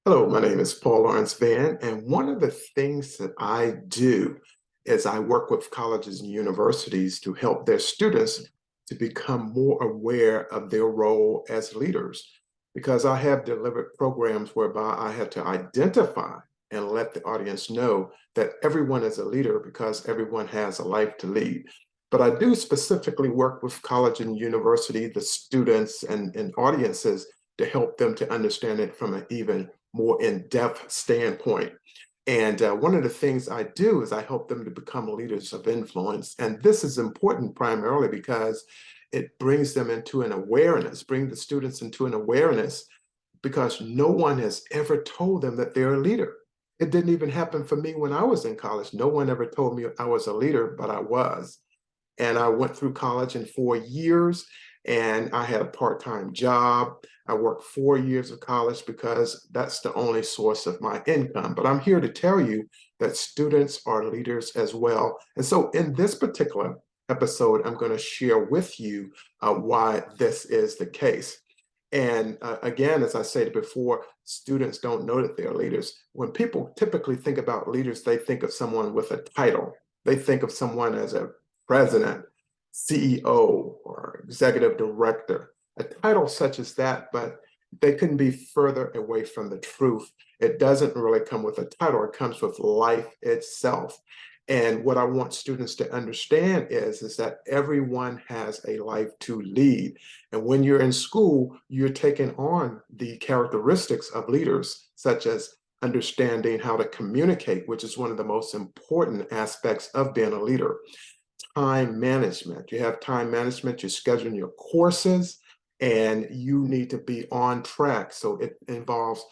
Hello, my name is Paul Lawrence Van, and one of the things that I do is I work with colleges and universities to help their students to become more aware of their role as leaders. Because I have delivered programs whereby I had to identify and let the audience know that everyone is a leader because everyone has a life to lead. But I do specifically work with college and university, the students and audiences to help them to understand it from an even more in-depth standpoint. And one of the things I do is I help them to become leaders of influence. And this is important primarily because it brings them into an awareness, bring the students into an awareness because no one has ever told them that they're a leader. It didn't even happen for me when I was in college. No one ever told me I was a leader, but I was. And I went through college in 4 years and I had a part-time job. I worked 4 years of college because that's the only source of my income. But I'm here to tell you that students are leaders as well. And so in this particular episode, I'm going to share with you why this is the case. And again, as I said before, students don't know that they're leaders. When people typically think about leaders, they think of someone with a title. They think of someone as a president, CEO, or executive director, a title such as that, but they couldn't be further away from the truth. It doesn't really come with a title, it comes with life itself. And what I want students to understand is that everyone has a life to lead. And when you're in school, you're taking on the characteristics of leaders, such as understanding how to communicate, which is one of the most important aspects of being a leader. Time management. You have time management, you're scheduling your courses, and you need to be on track. So it involves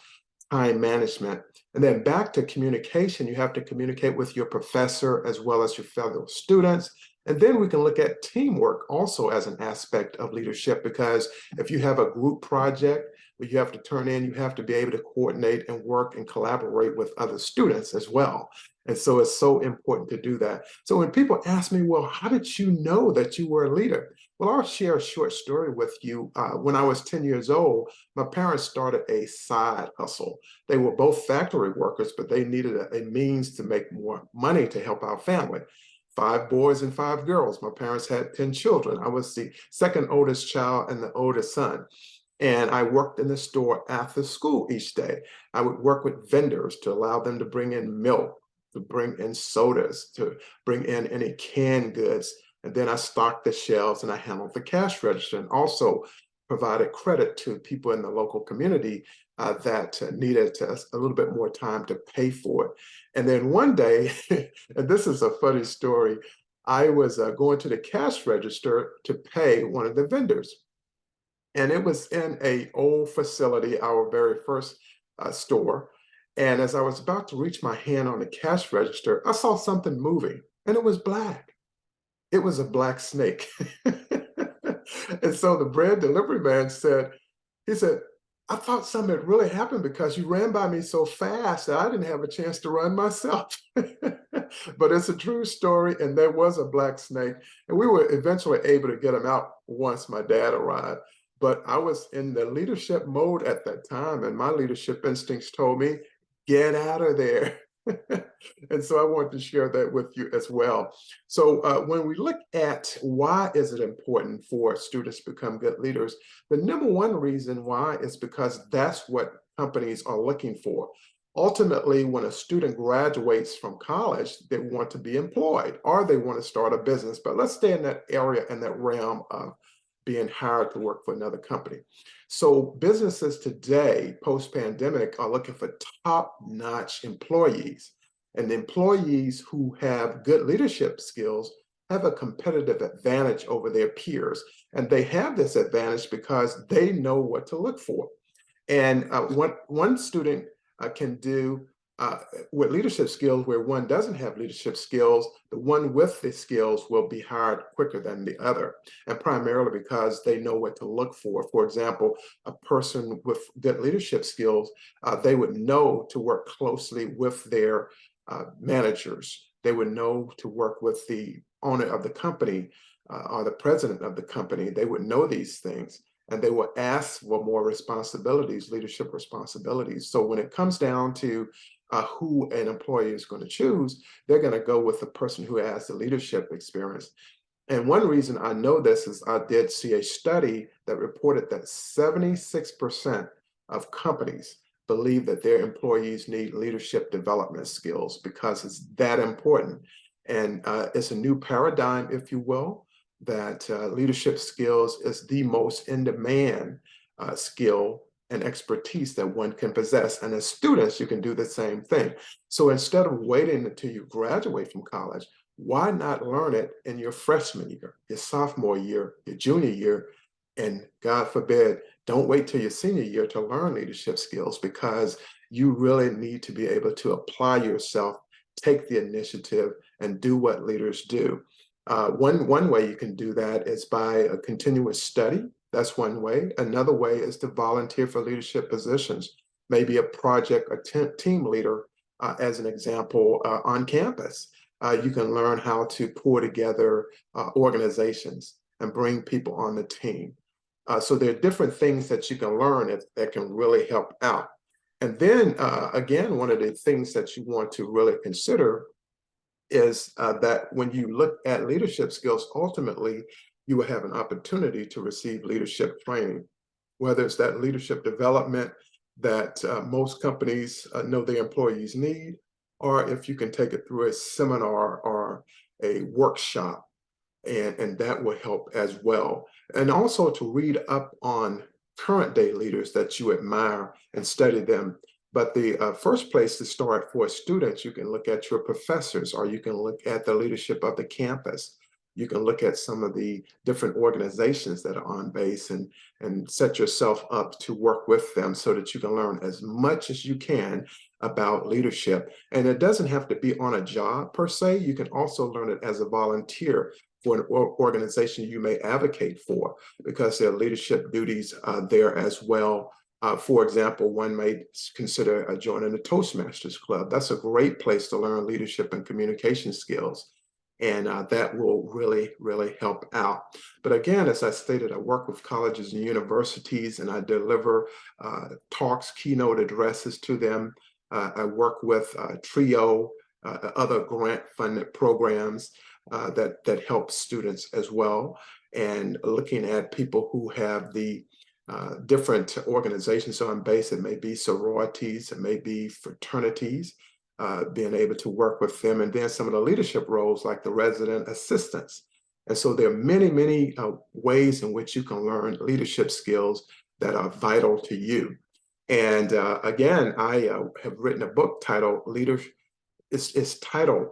time management. And then back to communication, you have to communicate with your professor as well as your fellow students. And then we can look at teamwork also as an aspect of leadership, because if you have a group project where you have to turn in, you have to be able to coordinate and work and collaborate with other students as well. And so it's so important to do that. So when people ask me, well, how did you know that you were a leader? Well, I'll share a short story with you. When I was 10 years old, my parents started a side hustle. They were both factory workers, but they needed a means to make more money to help our family. 5 boys and 5 girls. My parents had 10 children. I was the second oldest child and the oldest son. And I worked in the store after school each day. I would work with vendors to allow them to bring in milk, to bring in sodas, to bring in any canned goods. And then I stocked the shelves and I handled the cash register and also provided credit to people in the local community that needed a little bit more time to pay for it. And then one day, and this is a funny story, I was going to the cash register to pay one of the vendors. And it was in a old facility, our very first store. And as I was about to reach my hand on the cash register, I saw something moving, and it was black. It was a black snake. And so the bread delivery man said, he said, I thought something had really happened because you ran by me so fast that I didn't have a chance to run myself. But it's a true story, and there was a black snake, and we were eventually able to get him out once my dad arrived. But I was in the leadership mode at that time, and my leadership instincts told me, get out of there. And so I wanted to share that with you as well. So when we look at why is it important for students to become good leaders, the number one reason why is because that's what companies are looking for. Ultimately, when a student graduates from college, they want to be employed or they want to start a business. But let's stay in that area and that realm of being hired to work for another company. So businesses today, post-pandemic, are looking for top-notch employees. And the employees who have good leadership skills have a competitive advantage over their peers. And they have this advantage because they know what to look for. And what one student can do with leadership skills where one doesn't have leadership skills, the one with the skills will be hired quicker than the other, and primarily because they know what to look for. For example, a person with good leadership skills, they would know to work closely with their managers. They would know to work with the owner of the company or the president of the company. They would know these things. and they will ask for more responsibilities, leadership responsibilities. So when it comes down to who an employee is going to choose, they're going to go with the person who has the leadership experience. And one reason I know this is I did see a study that reported that 76% of companies believe that their employees need leadership development skills because it's that important. And it's a new paradigm, if you will, that leadership skills is the most in demand skill and expertise that one can possess. And as students, you can do the same thing. So instead of waiting until you graduate from college, why not learn it in your freshman year, your sophomore year, your junior year, and God forbid, don't wait till your senior year to learn leadership skills, because you really need to be able to apply yourself, take the initiative, and do what leaders do. One way you can do that is by a continuous study. That's one way. Another way is to volunteer for leadership positions, maybe a project or team leader, as an example, on campus. You can learn how to pull together organizations and bring people on the team. So there are different things that you can learn that can really help out. And then again, one of the things that you want to really consider is that when you look at leadership skills, ultimately, you will have an opportunity to receive leadership training, whether it's that leadership development that most companies know their employees need, or if you can take it through a seminar or a workshop, and that will help as well. And also to read up on current day leaders that you admire and study them. But the first place to start for students, you can look at your professors, or you can look at the leadership of the campus. You can look at some of the different organizations that are on base, and set yourself up to work with them so that you can learn as much as you can about leadership. And it doesn't have to be on a job per se. You can also learn it as a volunteer for an organization you may advocate for, because there are leadership duties there as well. For example, one may consider joining the Toastmasters Club. That's a great place to learn leadership and communication skills. And that will really, really help out. But again, as I stated, I work with colleges and universities, and I deliver talks, keynote addresses to them. I work with TRIO, other grant-funded programs that help students as well, and looking at people who have the different organizations on base. It may be sororities, it may be fraternities, being able to work with them, and then some of the leadership roles like the resident assistants. And so there are many, many ways in which you can learn leadership skills that are vital to you. And again, I have written a book titled it's titled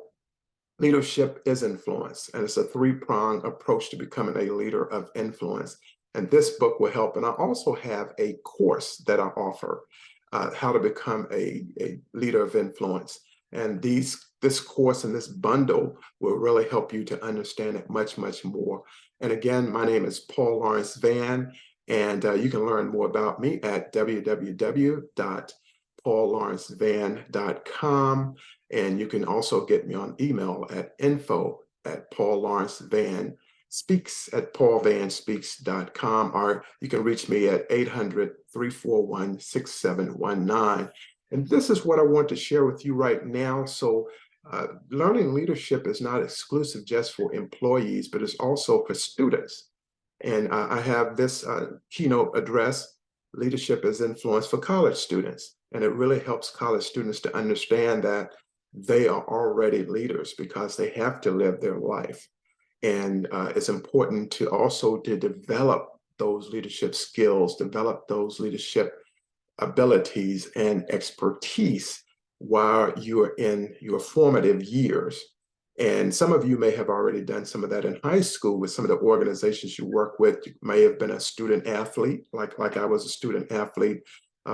Leadership is Influence, and it's a three-pronged approach to becoming a leader of influence. And this book will help. And I also have a course that I offer, how to become a leader of influence. And this course and this bundle will really help you to understand it much, much more. And again, my name is Paul Lawrence Vann, and you can learn more about me at www.paullawrencevann.com. And you can also get me on email at info@paullawrencevannspeaks@paulvannspeaks.com, or you can reach me at 800-341-6719. And this is what I want to share with you right now. So learning leadership is not exclusive just for employees, but it's also for students. And I have this keynote address, Leadership is Influence, for college students. And it really helps college students to understand that they are already leaders because they have to live their life. And it's important to also to develop those leadership skills, develop those leadership abilities and expertise while you're in your formative years. And some of you may have already done some of that in high school with some of the organizations you work with. You may have been a student athlete, like I was a student athlete,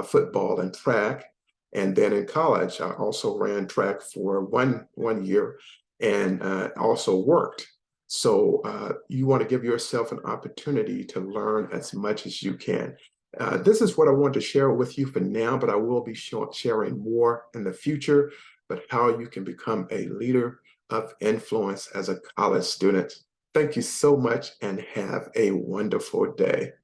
football and track. And then in college, I also ran track for one year, and also worked. So you want to give yourself an opportunity to learn as much as you can. This is what I want to share with you for now, but I will be sharing more in the future, but how you can become a leader of influence as a college student. Thank you so much, and have a wonderful day.